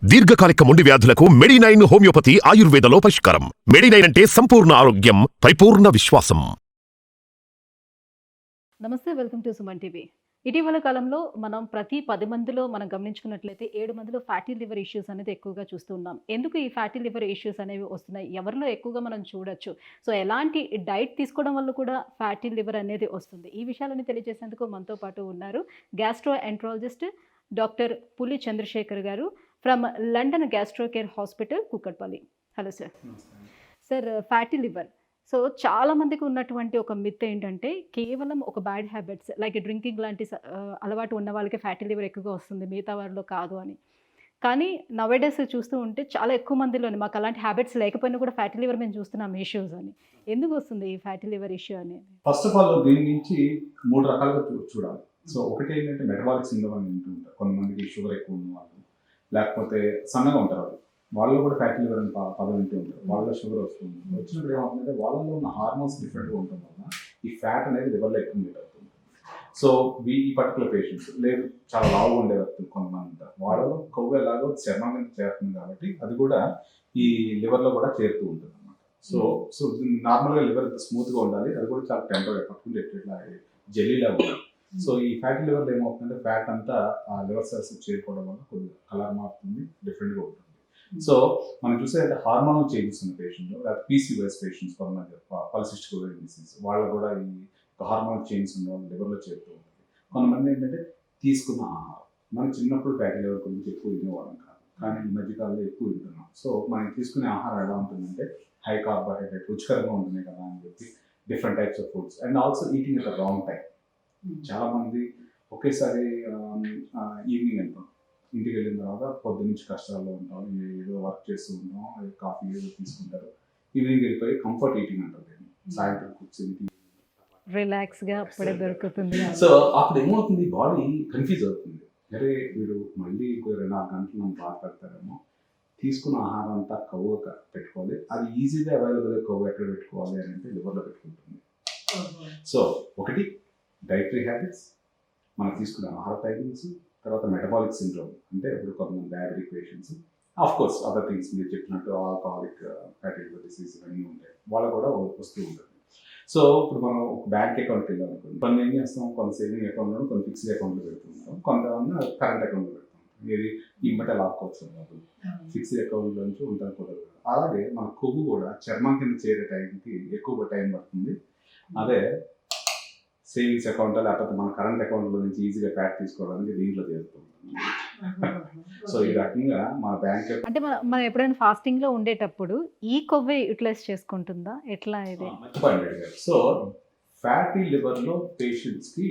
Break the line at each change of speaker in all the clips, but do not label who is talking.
దీర్ఘకాలిక మొండి వ్యాధులకు మెడినైన్ హోమియోపతి ఆయుర్వేదలో పరిష్కారం. మెడినైన్ అంటే సంపూర్ణ ఆరోగ్యం, పరిపూర్ణ విశ్వాసం.
నమస్తే, వెల్కమ్ టు సుమన్ టీవీ. ఇటీవల కాలంలో మనం ప్రతి 10 మందిలో మనం గమనించుకున్నట్లయితే 7 మందిలో ఫ్యాటీ లివర్ ఇష్యూస్ అనేది ఎక్కువగా చూస్తూ ఉన్నాం. ఎందుకు ఈ ఫ్యాటీ లివర్ ఇష్యూస్ అనేవి వస్తున్నాయి? ఎవరిలో ఎక్కువగా మనం చూడొచ్చు? సో ఎలాంటి డైట్ తీసుకోవడం వల్ల కూడా ఫ్యాటీ లివర్ అనేది వస్తుంది? ఈ విషయాలని తెలియజేసేందుకు మనతో పాటు ఉన్నారు గ్యాస్ట్రో ఎంట్రాలజిస్ట్ డాక్టర్ పులి చంద్రశేఖర్ గారు from London gastro care hospital, Kukatpally. Hello sir. Sir, fatty liver so చాలా మందికి ఉన్నటువంటి ఒక మిత్ ఏంటంటే కేవలం ఒక బ్యాడ్ హ్యాబిట్స్ లైక్ డ్రింకింగ్ లాంటి అలవాటు ఉన్న వాళ్ళకి ఫ్యాటీ లివర్ ఎక్కువగా వస్తుంది, మిగతా వారిలో కాదు అని. కానీ నవేడేస్ చూస్తూ ఉంటే చాలా ఎక్కువ మందిలోని మాకు అలాంటి హ్యాబిట్స్ లేకపోయినా కూడా ఫ్యాటీ లివర్ మేము చూస్తున్నాం ఇష్యూస్ అని. ఎందుకు వస్తుంది ఈ ఫ్యాటీ లివర్ ఇష్యూ అనేది?
ఫస్ట్ ఆఫ్ ఆల్ దీని నుంచి 3 రకాలుగా చూడాలి. సో ఒకటి ఏంటంటే మెటబాలిక్ సిండ్రోమ్ అని ఉంటుంటారు. కొంతమందికి షుగర్ ఎక్కువ ఉన్న వాళ్ళు, లేకపోతే సన్నగా ఉంటారు వాళ్ళు కూడా ఫ్యాటీ లివర్ అని పదం వింటూ ఉంటారు. వాళ్ళలో షుగర్ వస్తుంది. వచ్చినప్పుడు ఏమవుతుందంటే వాళ్ళలో ఉన్న హార్మోన్స్ డిఫరెంట్గా ఉండటం వల్ల ఈ ఫ్యాట్ అనేది లివర్లో ఎక్కువ మీట్ అవుతుంది. సో ఈ పర్టికులర్ పేషెంట్స్ లేదు చాలా లావుగా ఉండే వ్యక్తులు కొంతమంది ఉంటారు. వాళ్ళలో కొవ్వు ఎలాగో చర్మం కింద చేరుతుంది కాబట్టి అది కూడా ఈ లివర్లో కూడా చేరుతూ ఉంటుంది అనమాట. సో నార్మల్గా లివర్ స్మూత్గా ఉండాలి, అది కూడా చాలా టెంపరీ పట్టుకుంటే ఎట్లా జెల్లీలా ఉండాలి. సో ఈ ఫ్యాటీ లివర్లో ఏమవుతుందంటే ఫ్యాట్ అంతా ఆ లివర్ సెల్స్ చేరుకోవడం వల్ల కొద్దిగా కలర్ మారుతుంది, డిఫరెంట్గా ఉంటుంది. సో మనం చూసే హార్మోనల్ చేంజెస్ ఉన్న పేషెంట్, లేకపోతే పీసీఓఎస్ పేషెంట్స్ కొంతమంది పాలిసిస్టిక్ ఓవరీ డిసీజ్ వాళ్ళ కూడా ఈ హార్మోనల్ చేంజెస్ ఉన్న లివర్లో చేరుతూ ఉంటుంది. కొంతమంది ఏంటంటే తీసుకున్న ఆహారం, మనం చిన్నప్పుడు ఫ్యాటీ లివర్ గురించి ఎక్కువ వినేవాళ్ళం కాదు, కానీ ఈ మధ్యకాలంలో ఎక్కువ వింటున్నాం. సో మనం తీసుకునే ఆహారం ఎలా ఉంటుందంటే హై కార్బోహైడ్రేట్, రుచికరంగా ఉంటుంది కదా అని చెప్పి different types of foods and also eating at the wrong time. చాలా మంది ఒకేసారి ఈవినింగ్ వెళ్తాం, ఇంటికి వెళ్ళిన తర్వాత పొద్దు నుంచి కష్టాల్లో ఉంటాం, ఏదో వర్క్ చేస్తూ ఉంటాం, కాఫీ ఏదో తీసుకుంటారు, ఈవినింగ్ వెళ్ళిపోయి కంఫర్ట్ ఈటింగ్ అంటారు. సాయంత్రం కూర్చొని
రిలాక్స్గా అప్పుడే దొరుకుతుంది.
సో అప్పుడు ఏమవుతుంది, బాడీ కన్ఫ్యూజ్ అవుతుంది. అరే వీడు మళ్ళీ 24 గంటలు మనం బాధ పెడతారేమో, తీసుకున్న ఆహారం అంతా కొవ్వు పెట్టుకోవాలి, అది ఈజీగా అవైలబుల్ కొవ్వు ఎక్కడ పెట్టుకోవాలి అని అంటే లివర్లో పెట్టుకుంటుంది. సో ఒకటి డైటరీ హ్యాబిట్స్, మనం తీసుకునే ఆహార టైమింగ్స్, తర్వాత మెటబాలిక్ సిండ్రోమ్ అంటే ఇప్పుడు కొంతమంది diabetic patients, of course other things మీరు చెప్పినట్టు ఆల్కహాలిక్ ఫ్యాటీ లివర్ డిసీజ్ ఇవన్నీ ఉంటాయి, వాళ్ళకు కూడా వస్తూ ఉంటుంది. సో ఇప్పుడు మనం ఒక బ్యాంక్ అకౌంట్కి వెళ్ళాం అనుకోండి, కొన్ని ఏం చేస్తాం, కొంత సేవింగ్ అకౌంట్లో, కొన్ని ఫిక్స్డ్ అకౌంట్లో పెడుతుంటాం, కొంతమంది కరెంట్ అకౌంట్లో పెడుతుంటాం. ఇది ఇమ్మటే లాక్కోవచ్చు డబ్బులు, ఫిక్స్డ్ అకౌంట్లో నుంచి ఉంటాను కుదరదు. అలాగే మన కొవ్వు కూడా చర్మం కింద చేరే టైంకి ఎక్కువ టైం పడుతుంది. అదే సేవింగ్స్ అకౌంట్ లేకపోతే మన కరెంట్ అకౌంట్లో నుంచి ఈజీగా ఫ్యాట్ తీసుకోవడానికి దీంట్లో చేరుతుంది. సో ఈ రకంగా మన బ్యాంక్
అంటే మనం ఎప్పుడైనా ఫాస్టింగ్ లో ఉండేటప్పుడు ఈ కొవ్వే యూటిలైజ్ చేసుకుంటుందా, ఎట్లా ఇది?
మంచి పాయింట్ అడిగారు. సో ఫ్యాటీ లివర్లో పేషెంట్స్కి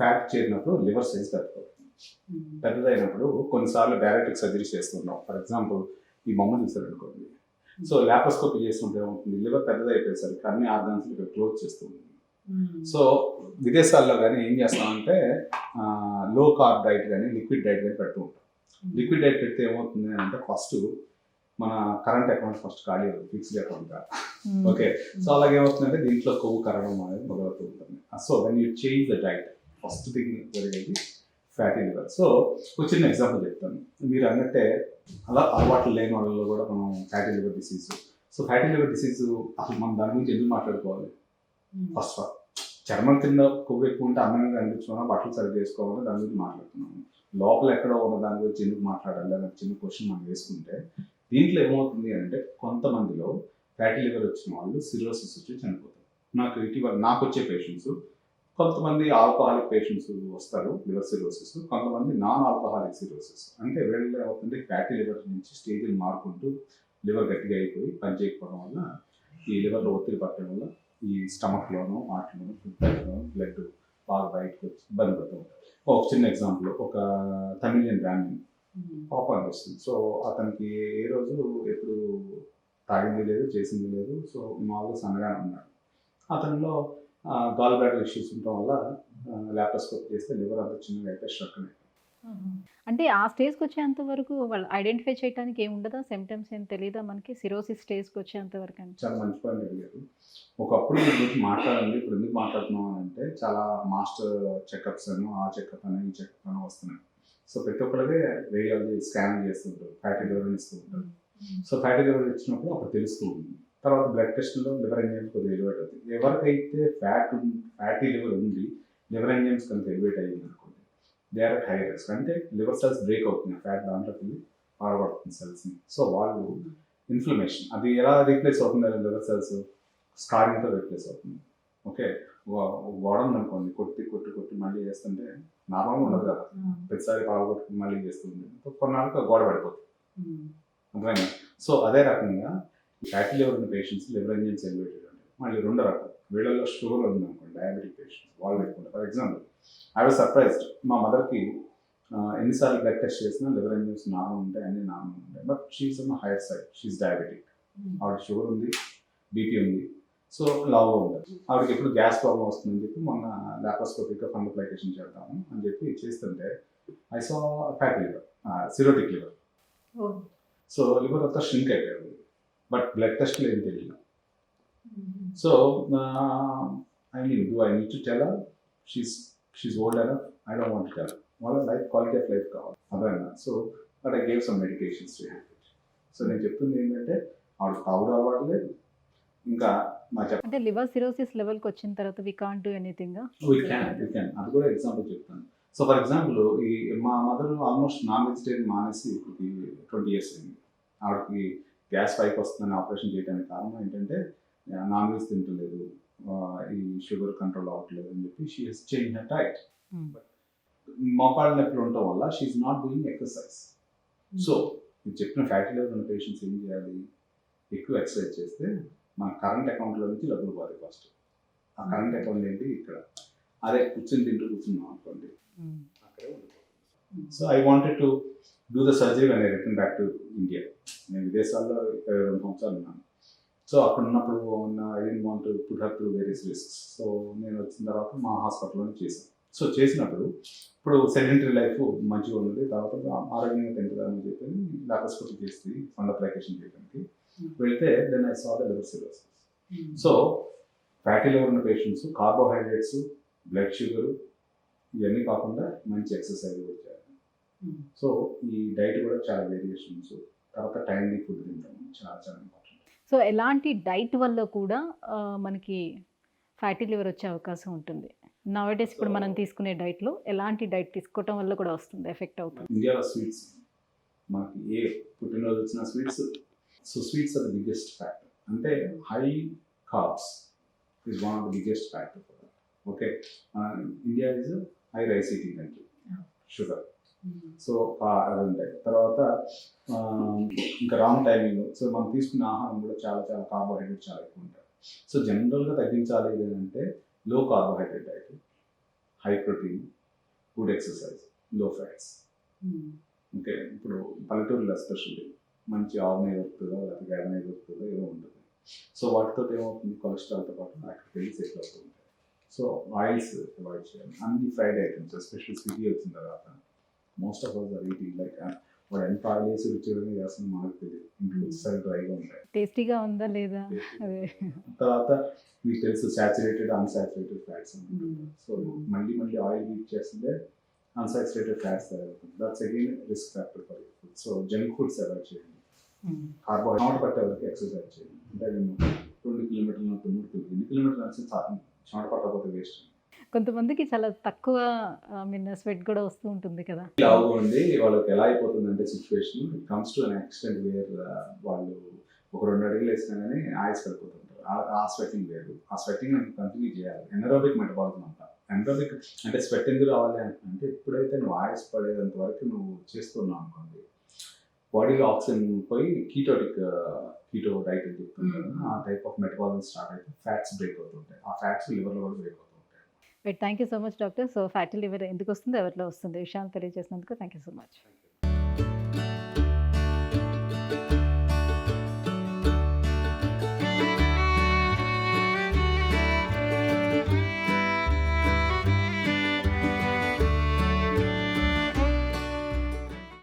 ఫ్యాట్ చేరినప్పుడు లివర్ సైజ్ పెద్దదైనప్పుడు కొన్నిసార్లు డైరెక్ట్ సర్జరీ చేస్తున్నాం. ఫర్ ఎగ్జాంపుల్ ఈ బొమ్మ చూసారు అనుకోండి, సో ల్యాప్రోస్కోపీ చేస్తుంటే ఏమవుతుంది, లివర్ పెద్దదైపోయేసరికి అన్ని ఆర్గాన్స్ ఇక్కడ క్లోజ్ చేస్తుంది. సో విదేశాల్లో కానీ ఏం చేస్తామంటే లో కార్బ్ డైట్ కానీ లిక్విడ్ డైట్ కానీ పెడుతూ ఉంటాం. లిక్విడ్ డైట్ పెడితే ఏమవుతుంది అంటే ఫస్ట్ మన కరెంట్ అకౌంట్ ఫస్ట్ ఖాళీ అవుతుంది, ఫిక్స్డ్ అకౌంట్ కాదు. ఓకే, సో అలాగే ఏమవుతుందంటే దీంట్లో కొవ్వు కరగడం అనేది మొదలవుతూ ఉంటుంది. So when you change the diet, first thing జరిగేది ఫ్యాటీ లివర్. సో ఒక చిన్న ఎగ్జాంపుల్ చెప్తాను. మీరు అన్నట్టే అలా అలవాట్లు లేని వాళ్ళలో కూడా మనం fatty liver disease. So fatty liver disease అసలు మనం దాని గురించి ఎందుకు మాట్లాడుకోవాలి? ఫస్ట్ చర్మం కింద కొవ్వు ఎక్కువ ఉంటే అందంగా కనిపించుకోవాలా, బట్టలు సరిగ్గా వేసుకోవాలని దాని గురించి మాట్లాడుతున్నాము. లోపల ఎక్కడో ఉన్న దాని గురించి ఎందుకు మాట్లాడాలి అనే చిన్న క్వశ్చన్ మనం వేసుకుంటే, దీంట్లో ఏమవుతుంది అంటే కొంతమందిలో ఫ్యాటీ లివర్ వచ్చిన వాళ్ళు సిరోసిస్ వచ్చి చనిపోతారు. నాకు వచ్చే పేషెంట్స్, కొంతమంది ఆల్కహాలిక్ పేషెంట్స్ వస్తారు లివర్ సిరోసిస్, కొంతమంది నాన్ ఆల్కహాలిక్ సిరోసిస్. అంటే వీళ్ళు ఏమవుతుంది, ఫ్యాటీ లివర్ నుంచి స్టేజ్లు మారుకుంటూ లివర్ గట్టిగా అయిపోయి పనిచేయకపోవడం వల్ల ఈ లివర్లో ఒత్తిడి పట్టడం వల్ల ఈ స్టమక్లోనూ వాటిలోనూ బ్లడ్ బాగా బయటకు వచ్చి ఇబ్బంది పడుతూ ఉంటారు. ఒక చిన్న ఎగ్జాంపుల్, ఒక తమిళియన్ బ్రాహ్మణ్ పాప అనిపిస్తుంది. సో అతనికి ఏ రోజు ఎప్పుడు తాగింది లేదు, చేసింది లేదు. సో మామూలుగా సన్నగానే ఉన్నాడు. అతనిలో గాల్ బ్లాడర్ ఇష్యూస్ ఉండటం వల్ల ల్యాప్రోస్కోపీ చేస్తే లివర్ అంత చిన్నగా అయితే స్ట్రక్ అయ్యింది.
అంటే ఆ స్టేజ్కి వచ్చేంత వరకు వాళ్ళు ఐడెంటిఫై చేయడానికి ఏమి ఉండదా? సిమ్టమ్స్ ఏం తెలియదా మనకి సిరోసిస్ స్టేజ్కి వచ్చేంత వరకు? అంటే
చాలా మంచి పాయింట్ అడిగారు. ఒకప్పుడు దీని గురించి మాట్లాడండి, ఇప్పుడు ఎందుకు మాట్లాడుతున్నాం అంటే చాలా మాస్టర్ చెకప్స్ అని, ఆ చెకప్ అని, ఈ చెకప్ అని వస్తున్నాయి. సో ప్రతి ఒక్కరిదే రేడియాలజీ స్కాన్ చేస్తుంటారు, ఫ్యాటీ లివర్ ఇస్తూ ఉంటారు. సో ఫ్యాటీ లివర్ ఇచ్చినప్పుడు అప్పుడు తెలుస్తూ ఉంటుంది. తర్వాత బ్లడ్ టెస్ట్లో లివర్ ఎంజైమ్స్ కొద్దిగా ఎలివేట్ అవుతుంది. ఎవరికైతే ఫ్యాటీ లివర్ ఉంది, లివర్ ఎంజైమ్స్ కనుక ఎలివేట్ అయ్యింది అనుకోండి, they are at high risk. అంటే లివర్ సెల్స్ బ్రేక్ అవుతుంది, ఫ్యాట్ దాంట్లోకి వెళ్ళి పారబడుతుంది సెల్స్ని. సో వాళ్ళు ఇన్ఫ్లమేషన్ అది ఎలా రీప్లేస్ అవుతుంది, లివర్ సెల్స్ స్కారింగ్తో రీప్లేస్ అవుతుంది. ఓకే, గోడ ఉందనుకోండి, కొట్టి మళ్ళీ చేస్తుంటే నార్మల్గా ఉండదు కదా, ప్రతిసారి పాల్గొట్టుకుని మళ్ళీ చేస్తుంది, కొన్నాళ్ళకి గోడ పడిపోతుంది. అర్థమైంది? సో అదే రకంగా ఫ్యాటీ లివర్ ఉన్న పేషెంట్స్ లివర్ ఎంజైమ్స్ ఎలివేటెడ్ ఉంటాయి. మళ్ళీ రెండో రకం, వీళ్ళలో షుగర్ ఉందనుకోండి, డయాబెటిక్ పేషెంట్స్ వాళ్ళు ఎక్కువ. For example, I was surprised, మా మదర్కి ఎన్నిసార్లు బ్లడ్ టెస్ట్ చేసినా లివర్ ఎంజైమ్స్ నార్మల్ ఉంటాయి, అన్ని నార్మల్ ఉంటాయి. But she's on higher side, she's diabetic. ఆవిడ షుగర్ ఉంది, బీపీ ఉంది, సో లావుగా ఉంటుంది. ఆవిడకి ఎప్పుడు గ్యాస్ ప్రాబ్లం వస్తుందని చెప్పి మొన్న లాప్రోస్కోపిక్గా ఫంగోప్లైకేషన్ చేద్దాము అని చెప్పి చేస్తుంటే I saw fatty liver, cirrhotic liver. So liver అంతా షింక్ అయిపోయింది, బట్ బ్లడ్ టెస్ట్లో ఏం తెలియదు. So I mean, do I need to tell her she's old enough? I don't want to tell. వాళ్ళ లైఫ్, క్వాలిటీ ఆఫ్ లైఫ్ కావాలి, అదైనా. So but I gave some medications to have it. So నేను చెప్తుంది ఏంటంటే, ఆవిడ తాగుడు అలవాట్లేదు, ఇంకా మా
అంటే లివర్ సిరోసిస్ లెవెల్కి వచ్చిన తర్వాత we can't do anything.
We can అది కూడా ఎగ్జాంపుల్ చెప్తాను. సో ఫర్ ఎగ్జాంపుల్, ఈ మా మదర్ ఆల్మోస్ట్ నాన్ వెజిటేరియన్ మానేసి ఇప్పటికి 20 years అయింది. ఆవిడకి గ్యాస్ పైకి వస్తుందని ఆపరేషన్ చేయడానికి కారణం ఏంటంటే, నాన్ వెజ్ తింటలేదు, ఈ షుగర్ కంట్రోల్ అవ్వట్లేదు అని చెప్పి she has change her diet. మోకాళ్ళ నొప్పులు ఉండటం వల్ల she's not doing exercise. So మీరు చెప్పిన ఫ్యాటీ లివర్ ఉన్న పేషెంట్స్ ఏం చేయాలి? ఎక్కువ ఎక్సర్సైజ్ చేస్తే మన కరెంట్ అకౌంట్లో నుంచి డబ్బులు పోతాయి ఫస్ట్. ఆ కరెంట్ అకౌంట్ ఏంటి? ఇక్కడ. అదే కూర్చుని కూర్చున్నాం అనుకోండి, అక్కడే ఉండిపోతుంది. So I wanted to do the surgery when I return back to India. నేను విదేశాల్లో 22 సంవత్సరాలు ఉన్నాను. సో అక్కడ ఉన్నప్పుడు I don't want to put her to various risks. So నేను వచ్చిన తర్వాత మా హాస్పిటల్లోనే చేశాను. సో చేసినప్పుడు ఇప్పుడు సెడెంటరీ లైఫ్ మంచిగా ఉన్నది, తర్వాత ఆరోగ్యంగా తింటుందని చెప్పి లాప్రోస్కోపీ చేసి ఫండ్ అప్లికేషన్ చేయడానికి వెళ్తే then I saw the liver cirrhosis. So fatty liver ఉన్న పేషెంట్స్ కార్బోహైడ్రేట్స్, బ్లడ్ షుగర్ ఇవన్నీ కాకుండా మంచి ఎక్సర్సైజ్ కూడా చేయాలి. సో ఈ డైట్ కూడా చాలా వేరియేషన్స్, తర్వాత టైమ్లీ ఫుడ్ తింటాం, చాలా చాలా ఇంపార్టెంట్.
సో ఎలాంటి డైట్ వల్ల కూడా మనకి ఫ్యాటీ లివర్ వచ్చే అవకాశం ఉంటుంది? నవడేస్ ఇప్పుడు మనం తీసుకునే డైట్లో ఎలాంటి డైట్ తీసుకోవటం వల్ల కూడా వస్తుంది, ఎఫెక్ట్ అవుతుంది?
ఇండియాలో స్వీట్స్, మనకి ఏ పుట్టినరోజు వచ్చిన sweets. So sweets are the biggest factor. అంటే high carbs is one of the biggest factor for that. Okay, India is high rice eating country, sugar. So అవి ఉంటాయి. తర్వాత ఇంకా రాంగ్ టైమింగ్. సో మనం తీసుకునే ఆహారం కూడా చాలా చాలా కార్బోహైడ్రేట్ చాలా ఎక్కువ ఉంటాయి. సో జనరల్గా తగ్గించాలి ఏంటంటే లో carbohydrate diet, high protein, good exercise, లో ఫ్యాట్స్. ఓకే, ఇప్పుడు పల్లెటూరులో ఎస్పెషల్లీ మంచి ఆవు నెయ్యి దొరుకుతుందో లేకపోతే గేదె నెయ్యి దొరుకుతుందో ఏదో ఉంటుంది. సో వాటితో ఏమవుతుంది, కొలెస్ట్రాల్తో పాటు అక్కడికి వెళ్ళి సెటిల్ అవుతూ ఉంటాయి. సో ఆయిల్స్ అవాయిడ్ చేయాలి. అన్ని ఫ్రైడ్ ఐటమ్స్, ఎస్పెషల్లీ స్విగ్గీ వచ్చిన తర్వాత most of us are eating like వాడు ఎంత ఆయిల్ వేసి రుచిగా చేస్తుంది మనకు తెలియదు, ఇంటికి వచ్చేసరికి డ్రైగా ఉంటాయి.
టేస్టీగా ఉందా లేదా?
తర్వాత మీకు తెలుసు సాచురేటెడ్, అన్సాచురేటెడ్ ఫ్యాట్స్ ఉంటుంది. సో మళ్ళీ ఆయిల్ హీట్ చేస్తుంటే అన్సాచురేటెడ్ ఫ్యాట్స్ తయారవుతుంది. That's again risk factor for you food. So junk foods avoid చేయండి. కార్బోహైడ్రేట్ పట్టే వరకు ఎక్సర్సైజ్ చేయండి. అంటే 2 కిలోమీటర్ల 3 కిలోమీటర్లు, 2 కిలోమీటర్లు అంటే చెమట పట్టకపోతే వేస్ట్.
కొంతమందికి చాలా తక్కువ స్వెట్ కూడా వస్తూ ఉంటుంది కదా.
లావుగా ఉండి వాళ్ళకి ఎలా అయిపోతుందంటే situation, it comes to an extent where వాళ్ళు ఒక 2 అడుగులు వేసినా కానీ ఆయిల్స్ పడిపోతుంటారు. ఆ స్వెట్టింగ్ వేరు. ఆ స్వెట్టింగ్ మనకి కంటిన్యూ చేయాలి. ఎనరోబిక్ మెటబాలిజం అంటారు. ఎనరోబిక్ అంటే స్వెట్ ఎందుకు రావాలి అంటే, ఎప్పుడైతే నువ్వు ఆయిల్స్ పడేంత వరకు నువ్వు చేస్తున్నావు అనుకోండి, బాడీలో ఆక్సిజన్ పోయి కీటో డైట్ అని చెప్తుంటారు. ఆ టైప్ ఆఫ్ మెటబాలిజం స్టార్ట్ అయితే ఫ్యాట్స్ బ్రేక్ అవుతుంటాయి. ఆ ఫ్యాట్స్ లివర్లో కూడా బ్రేక్ అవుతుంటాయి.
Thank you so much doctor. So fatty liver ఎందుకు వస్తుంది, ఎవరిలో వస్తుంది విషయాలు తెలియజేసినందుకు థ్యాంక్ యూ సో మచ్.